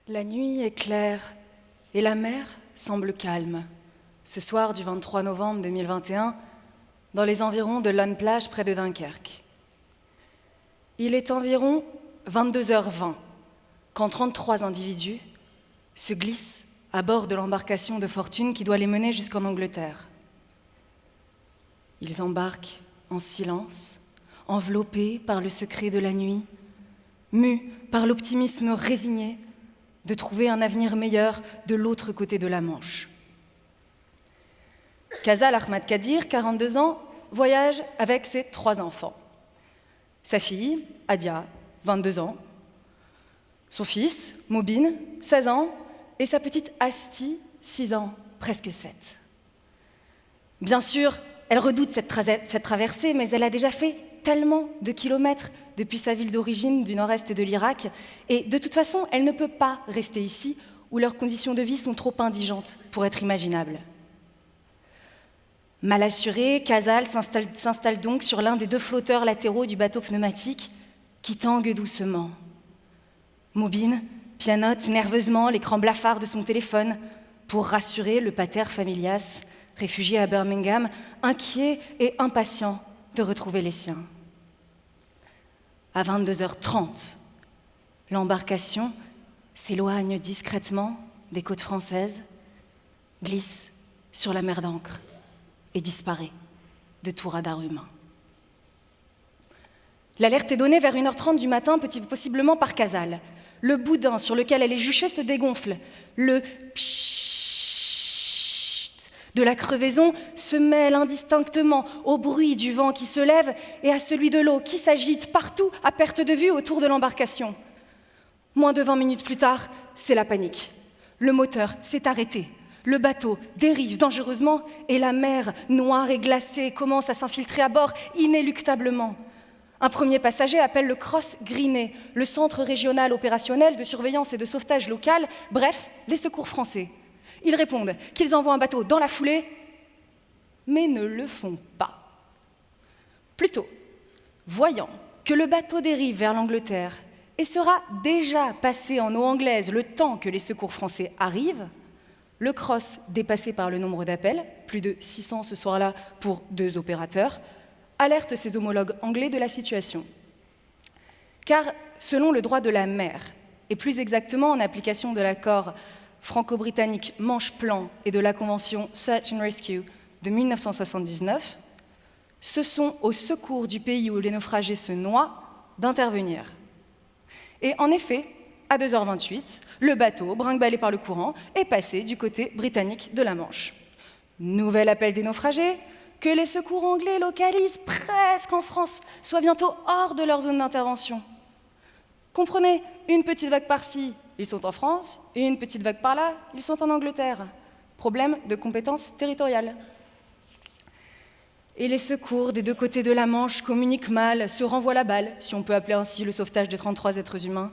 La nuit est claire et la mer semble calme. Ce soir du 23 novembre 2021, dans les environs de Lonneplage près de Dunkerque. Il est environ 22h20 quand 33 individus se glissent à bord de l'embarcation de fortune qui doit les mener jusqu'en Angleterre. Ils embarquent en silence, enveloppés par le secret de la nuit, mus par l'optimisme résigné de trouver un avenir meilleur de l'autre côté de la Manche. Kazal Ahmad Kadir, 42 ans, voyage avec ses 3 enfants. Sa fille, Adia, 22 ans, son fils, Mobin, 16 ans, et sa petite Asti, 6 ans, presque 7. Bien sûr, elle redoute cette traversée, mais elle a déjà fait tellement de kilomètres depuis sa ville d'origine du nord-est de l'Irak, et de toute façon, elle ne peut pas rester ici, où leurs conditions de vie sont trop indigentes pour être imaginables. Mal assuré, Kazal s'installe donc sur l'un des 2 flotteurs latéraux du bateau pneumatique qui tangue doucement. Mobin pianote nerveusement l'écran blafard de son téléphone pour rassurer le pater familias, réfugié à Birmingham, inquiet et impatient de retrouver les siens. À 22h30, l'embarcation s'éloigne discrètement des côtes françaises, glisse sur la mer d'Ancre et disparaît de tout radar humain. L'alerte est donnée vers 1h30 du matin, possiblement par Kazal. Le boudin sur lequel elle est juchée se dégonfle. Le pshhh de la crevaison se mêle indistinctement au bruit du vent qui se lève et à celui de l'eau qui s'agite partout à perte de vue autour de l'embarcation. Moins de 20 minutes plus tard, c'est la panique. Le moteur s'est arrêté. Le bateau dérive dangereusement et la mer, noire et glacée, commence à s'infiltrer à bord inéluctablement. Un premier passager appelle le Cross Greeney, le centre régional opérationnel de surveillance et de sauvetage local, bref, les secours français. Ils répondent qu'ils envoient un bateau dans la foulée, mais ne le font pas. Plutôt, voyant que le bateau dérive vers l'Angleterre et sera déjà passé en eau anglaise le temps que les secours français arrivent, le Cross, dépassé par le nombre d'appels, plus de 600 ce soir-là pour 2 opérateurs, alerte ses homologues anglais de la situation. Car, selon le droit de la mer, et plus exactement en application de l'accord franco-britannique Manche-Plan et de la convention Search and Rescue de 1979, ce sont au secours du pays où les naufragés se noient d'intervenir. Et en effet, à 2h28, le bateau, brinque-ballé par le courant, est passé du côté britannique de la Manche. Nouvel appel des naufragés, que les secours anglais localisent presque en France, soit bientôt hors de leur zone d'intervention. Comprenez, une petite vague par-ci, ils sont en France, et une petite vague par-là, ils sont en Angleterre. Problème de compétence territoriale. Et les secours des 2 côtés de la Manche communiquent mal, se renvoient la balle, si on peut appeler ainsi le sauvetage de 33 êtres humains.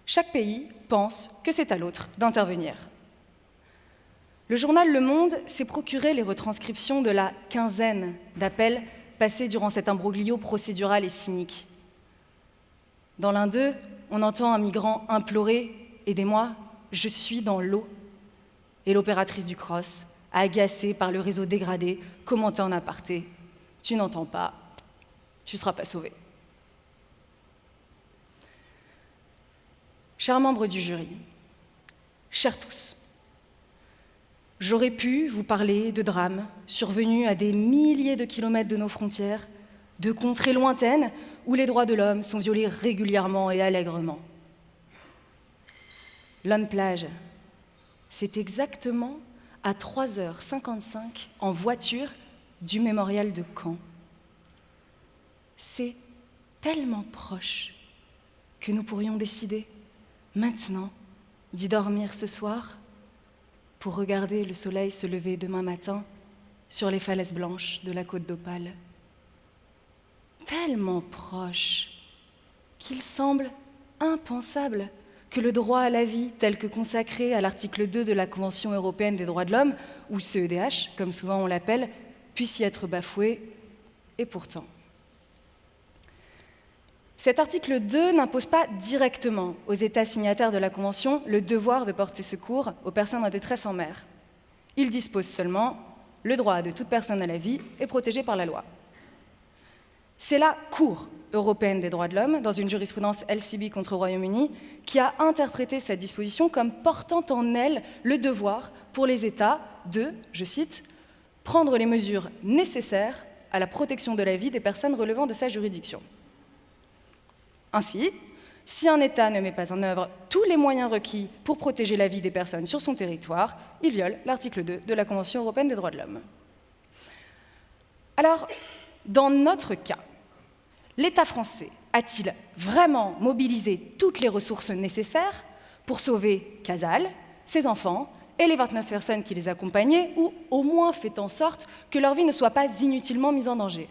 Chaque pays pense que c'est à l'autre d'intervenir. Le journal Le Monde s'est procuré les retranscriptions de la quinzaine d'appels passés durant cet imbroglio procédural et cynique. Dans l'un d'eux, on entend un migrant implorer « Aidez-moi, je suis dans l'eau ». Et l'opératrice du Cross, agacée par le réseau dégradé, commentait en aparté « Tu n'entends pas, tu ne seras pas sauvé ». Chers membres du jury, chers tous, j'aurais pu vous parler de drames survenus à des milliers de kilomètres de nos frontières, de contrées lointaines où les droits de l'homme sont violés régulièrement et allègrement. Lonneplage, c'est exactement à 3h55 en voiture du mémorial de Caen. C'est tellement proche que nous pourrions décider maintenant d'y dormir ce soir pour regarder le soleil se lever demain matin sur les falaises blanches de la côte d'Opale. Tellement proche qu'il semble impensable que le droit à la vie, tel que consacré à l'article 2 de la Convention européenne des droits de l'homme, ou CEDH, comme souvent on l'appelle, puisse y être bafoué, et pourtant. Cet article 2 n'impose pas directement aux États signataires de la Convention le devoir de porter secours aux personnes en détresse en mer. Il dispose seulement « Le droit de toute personne à la vie est protégé par la loi ». C'est la Cour européenne des droits de l'homme, dans une jurisprudence LCB contre le Royaume-Uni, qui a interprété cette disposition comme portant en elle le devoir pour les États de, je cite, « prendre les mesures nécessaires à la protection de la vie des personnes relevant de sa juridiction ». Ainsi, si un État ne met pas en œuvre tous les moyens requis pour protéger la vie des personnes sur son territoire, il viole l'article 2 de la Convention européenne des droits de l'homme. Alors, dans notre cas, l'État français a-t-il vraiment mobilisé toutes les ressources nécessaires pour sauver Casal, ses enfants et les 29 personnes qui les accompagnaient, ou au moins fait en sorte que leur vie ne soit pas inutilement mise en danger?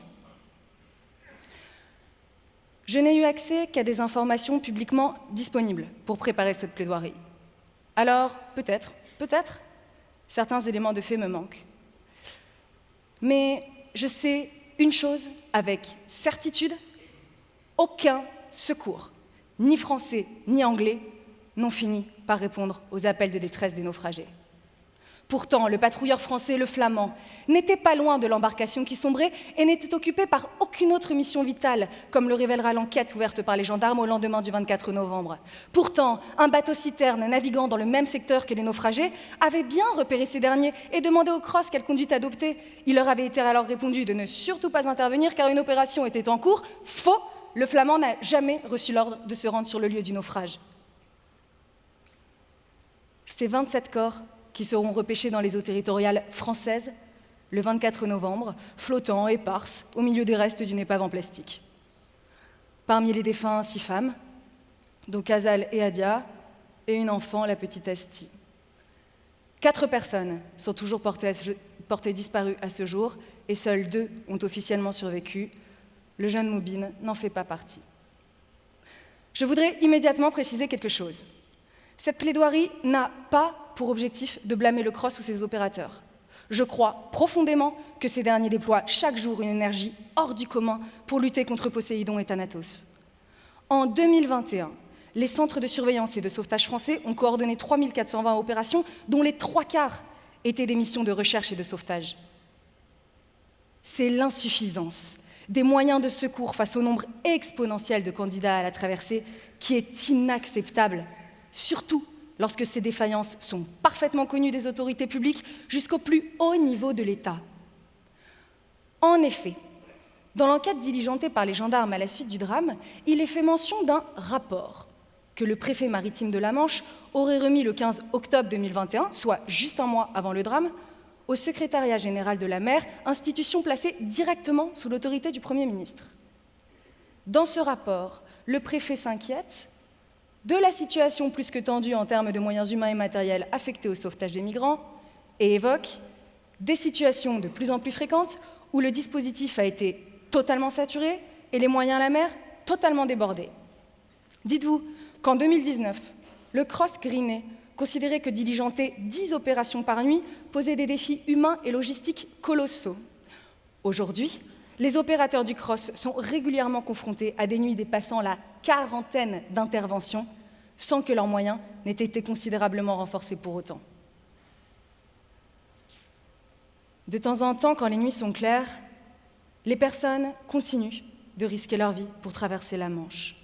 Je n'ai eu accès qu'à des informations publiquement disponibles pour préparer cette plaidoirie. Alors, peut-être, certains éléments de fait me manquent. Mais je sais une chose avec certitude, aucun secours, ni français ni anglais, n'ont fini par répondre aux appels de détresse des naufragés. Pourtant, le patrouilleur français, le Flamand, n'était pas loin de l'embarcation qui sombrait et n'était occupé par aucune autre mission vitale, comme le révélera l'enquête ouverte par les gendarmes au lendemain du 24 novembre. Pourtant, un bateau-citerne naviguant dans le même secteur que les naufragés avait bien repéré ces derniers et demandé au CROSS quelle conduite adopter. Il leur avait été alors répondu de ne surtout pas intervenir car une opération était en cours. Faux! Le Flamand n'a jamais reçu l'ordre de se rendre sur le lieu du naufrage. Ces 27 corps qui seront repêchés dans les eaux territoriales françaises le 24 novembre, flottants, éparses, au milieu des restes d'une épave en plastique. Parmi les défunts, 6 femmes, dont Casal et Adia, et une enfant, la petite Asti. 4 personnes sont toujours portées disparues à ce jour, et seules 2 ont officiellement survécu. Le jeune Moubine n'en fait pas partie. Je voudrais immédiatement préciser quelque chose. Cette plaidoirie n'a pas pour objectif de blâmer le CROSS ou ses opérateurs. Je crois profondément que ces derniers déploient chaque jour une énergie hors du commun pour lutter contre Poséidon et Thanatos. En 2021, les centres de surveillance et de sauvetage français ont coordonné 3420 opérations, dont les 3/4 étaient des missions de recherche et de sauvetage. C'est l'insuffisance des moyens de secours face au nombre exponentiel de candidats à la traversée qui est inacceptable, surtout lorsque ces défaillances sont parfaitement connues des autorités publiques jusqu'au plus haut niveau de l'État. En effet, dans l'enquête diligentée par les gendarmes à la suite du drame, il est fait mention d'un rapport que le préfet maritime de la Manche aurait remis le 15 octobre 2021, soit juste un mois avant le drame, au secrétariat général de la mer, institution placée directement sous l'autorité du Premier ministre. Dans ce rapport, le préfet s'inquiète de la situation plus que tendue en termes de moyens humains et matériels affectés au sauvetage des migrants et évoque des situations de plus en plus fréquentes où le dispositif a été totalement saturé et les moyens à la mer totalement débordés. Dites-vous qu'en 2019, le CROSS Greenet considérait que diligenter 10 opérations par nuit posait des défis humains et logistiques colossaux. Aujourd'hui, les opérateurs du CROSS sont régulièrement confrontés à des nuits dépassant la 40aine d'interventions sans que leurs moyens n'aient été considérablement renforcés pour autant. De temps en temps, quand les nuits sont claires, les personnes continuent de risquer leur vie pour traverser la Manche.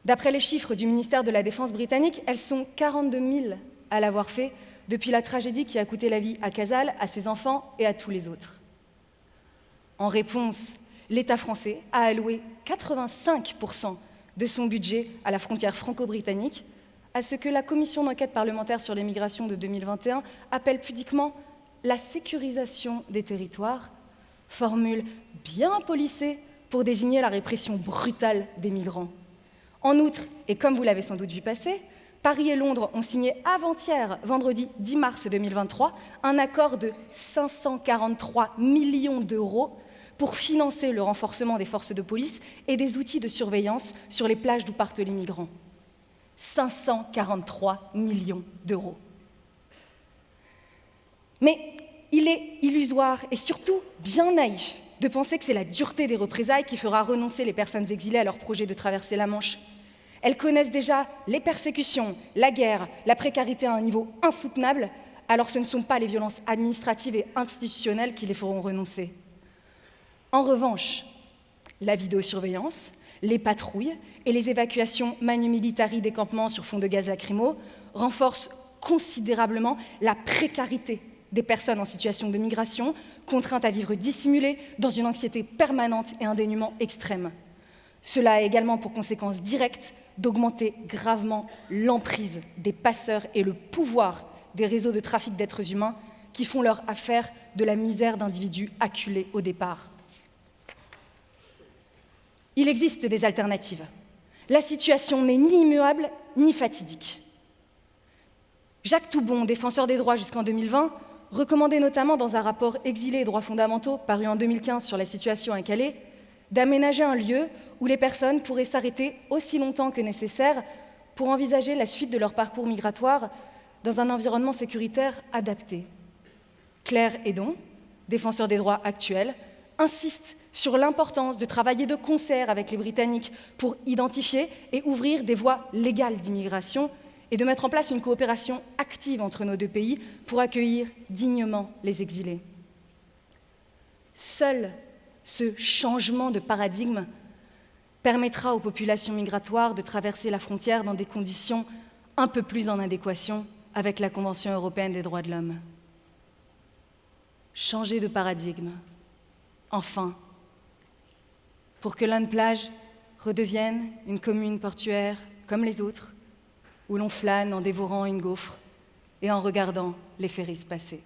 D'après les chiffres du ministère de la Défense britannique, elles sont 42 000 à l'avoir fait depuis la tragédie qui a coûté la vie à Casal, à ses enfants et à tous les autres. En réponse, l'État français a alloué 85% de son budget à la frontière franco-britannique, à ce que la commission d'enquête parlementaire sur les migrations de 2021 appelle pudiquement la sécurisation des territoires, formule bien polissée pour désigner la répression brutale des migrants. En outre, et comme vous l'avez sans doute vu passer, Paris et Londres ont signé avant-hier, vendredi 10 mars 2023, un accord de 543 millions d'euros pour financer le renforcement des forces de police et des outils de surveillance sur les plages d'où partent les migrants. 543 millions d'euros. Mais il est illusoire et surtout bien naïf de penser que c'est la dureté des représailles qui fera renoncer les personnes exilées à leur projet de traverser la Manche. Elles connaissent déjà les persécutions, la guerre, la précarité à un niveau insoutenable, alors ce ne sont pas les violences administratives et institutionnelles qui les feront renoncer. En revanche, la vidéosurveillance, les patrouilles et les évacuations manu militari des campements sur fond de gaz lacrymo renforcent considérablement la précarité des personnes en situation de migration, contraintes à vivre dissimulées dans une anxiété permanente et un dénuement extrême. Cela a également pour conséquence directe d'augmenter gravement l'emprise des passeurs et le pouvoir des réseaux de trafic d'êtres humains qui font leur affaire de la misère d'individus acculés au départ. Il existe des alternatives. La situation n'est ni immuable ni fatidique. Jacques Toubon, défenseur des droits jusqu'en 2020, recommandait notamment dans un rapport Exilés et droits fondamentaux paru en 2015 sur la situation à Calais, d'aménager un lieu où les personnes pourraient s'arrêter aussi longtemps que nécessaire pour envisager la suite de leur parcours migratoire dans un environnement sécuritaire adapté. Claire Hédon, défenseur des droits actuels, insiste sur l'importance de travailler de concert avec les Britanniques pour identifier et ouvrir des voies légales d'immigration et de mettre en place une coopération active entre nos deux pays pour accueillir dignement les exilés. Seul ce changement de paradigme permettra aux populations migratoires de traverser la frontière dans des conditions un peu plus en adéquation avec la Convention européenne des droits de l'homme. Changer de paradigme, enfin, pour que l'Unplage redevienne une commune portuaire comme les autres, où l'on flâne en dévorant une gaufre et en regardant les ferries passer.